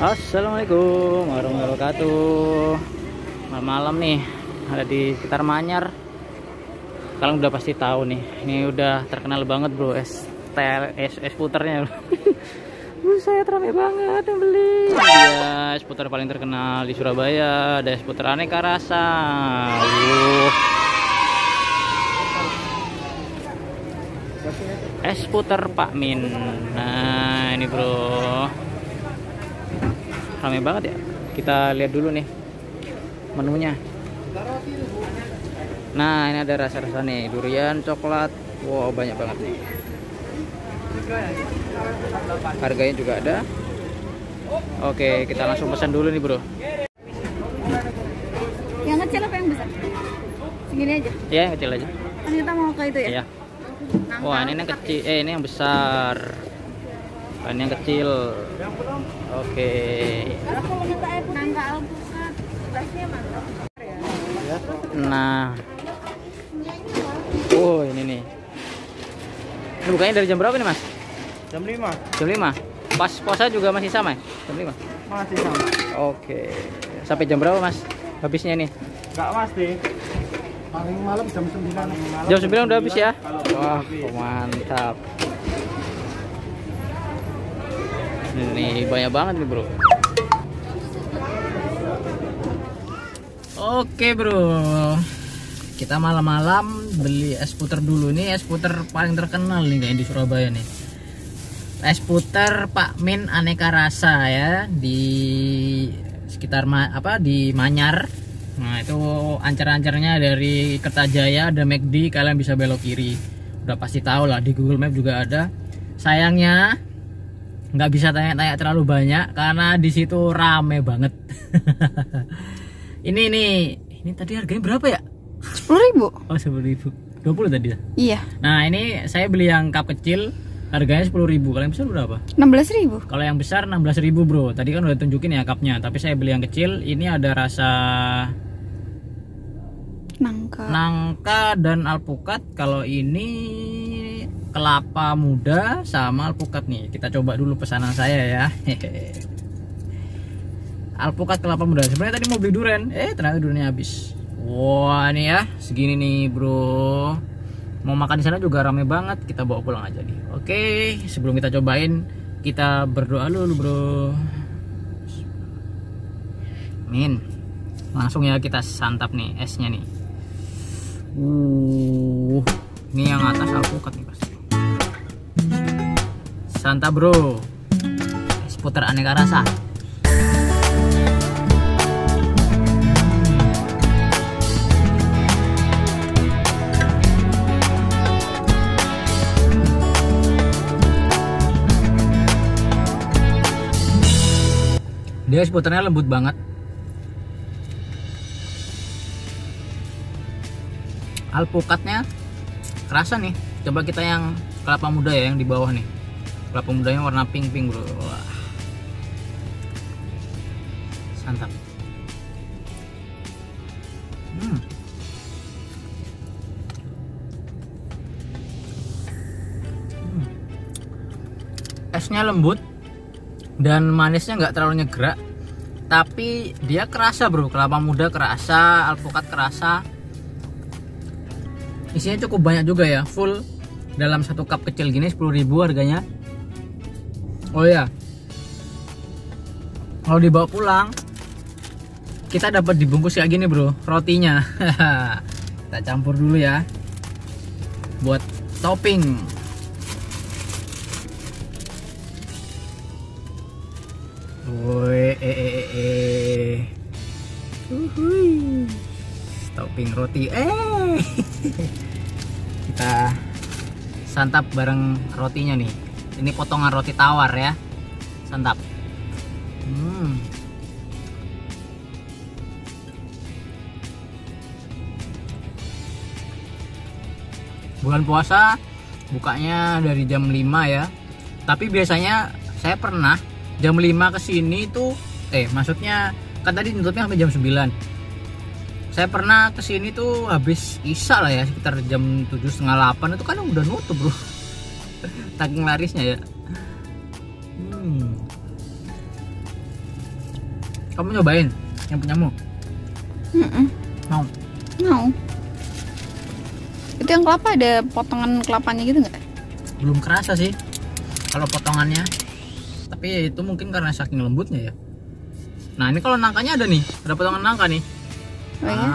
Assalamualaikum warahmatullahi wabarakatuh. Malam-malam nih ada di sekitar Manyar. Kalian udah pasti tahu nih, ini udah terkenal banget bro, es puternya. Buset, rame banget yang beli. Ya, es puter paling terkenal di Surabaya, ada es puter aneka rasa. Es puter Pak Min. Nah ini bro, ramai banget ya. Kita lihat dulu nih menunya. Nah ini ada rasa-rasa nih, durian, coklat. Wow, banyak banget nih. Harganya juga ada. Oke, kita langsung pesan dulu nih bro. Yang kecil apa yang besar? Segini aja? Ya, yang kecil aja. Ternyata mau ke itu ya? Iya. Wah, ini yang kecil. Ini yang besar. Ini yang kecil. Oke. Nangka alpukat, rasanya mantap. Nah. Oh, ini nih. Ini bukanya dari jam berapa nih, Mas? Jam 5. Jam 5. Pas puasa juga masih sama ya? Jam 5. Masih sama. Oke. Sampai jam berapa, Mas? Habisnya nih? Enggak pasti. Paling malam jam 9. Jam 9 udah habis ya? Wah, mantap. Ini banyak banget nih bro. Oke bro, kita malam-malam beli es puter dulu. Nih es puter paling terkenal nih kayak di Surabaya nih. Es puter Pak Min aneka rasa ya, di sekitar di Manyar. Nah itu ancar-ancarnya dari Kertajaya, ada McD, kalian bisa belok kiri. Udah pasti tahu lah, di Google Map juga ada. Sayangnya nggak bisa tanya-tanya terlalu banyak karena di situ rame banget. Ini tadi harganya berapa ya? 10.000. Oh 10.000. 20 tadi ya? Iya. Nah ini saya beli yang cup kecil, harganya 10.000. Kalau yang besar berapa? 16.000. Kalau yang besar 16.000 bro. Tadi kan udah tunjukin ya cupnya, tapi saya beli yang kecil. Ini ada rasa nangka dan alpukat. Kalau ini kelapa muda sama alpukat nih. Kita coba dulu pesanan saya ya. Alpukat kelapa muda. Sebenarnya tadi mau beli durian, ternyata duriannya habis. Wah ini ya, segini nih bro. Mau makan di sana juga rame banget. Kita bawa pulang aja nih. Oke, sebelum kita cobain, kita berdoa dulu bro. Amin. Langsung ya kita santap nih esnya nih. Ini yang atas alpukat nih pasti. Santap bro. Es puter aneka rasa. Dia es puternya lembut banget. Alpukatnya kerasa nih. Coba kita yang kelapa muda ya, yang di bawah nih. Kelapa mudanya warna pink bro. Wah. Santap. Esnya lembut dan manisnya nggak terlalu nyegerak, tapi dia kerasa bro. Kelapa muda kerasa, alpukat kerasa. Isinya cukup banyak juga ya, full dalam satu cup kecil gini. 10.000 harganya. Oh ya, kalau dibawa pulang kita dapat dibungkus kayak gini bro, rotinya. Kita campur dulu ya buat topping. Topping roti. Kita santap bareng rotinya nih. Ini potongan roti tawar ya. Santap. Bulan puasa bukanya dari jam 5 ya. Tapi biasanya saya pernah jam 5 kesini tuh maksudnya kan tadi tutupnya sampai jam 9. Saya pernah kesini tuh habis isya lah ya, sekitar jam 7:30, 8 itu kan udah nutup bro. Saking larisnya ya. Kamu nyobain yang punyamu? Mau? Mau. Itu yang kelapa ada potongan kelapanya gitu nggak? Belum kerasa sih kalau potongannya, tapi itu mungkin karena saking lembutnya ya. Nah ini kalau nangkanya ada nih, ada potongan nangka nih. Oh iya?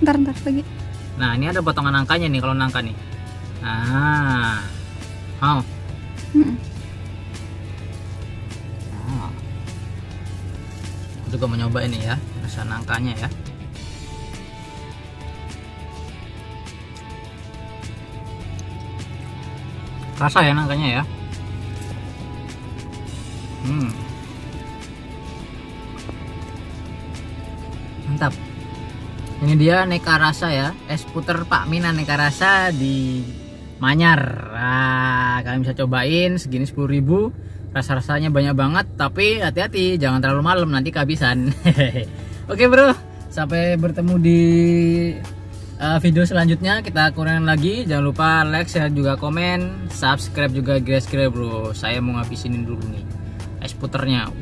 Ntar lagi. Nah ini ada potongan nangkanya nih kalau nangka nih. Mau? Aku juga mau nyoba ini ya, rasa nangkanya ya. Rasa ya nangkanya ya. Mantap. Ini dia aneka rasa ya, es puter Pak Min aneka rasa di Manyar. Nah, kalian bisa cobain segini 10.000. Rasa-rasanya banyak banget, tapi hati-hati jangan terlalu malam nanti kehabisan. Oke bro, sampai bertemu di video selanjutnya. Kita kurangin lagi, jangan lupa like, share juga komen, subscribe juga guys bro. Saya mau ngabisin dulu nih es puternya.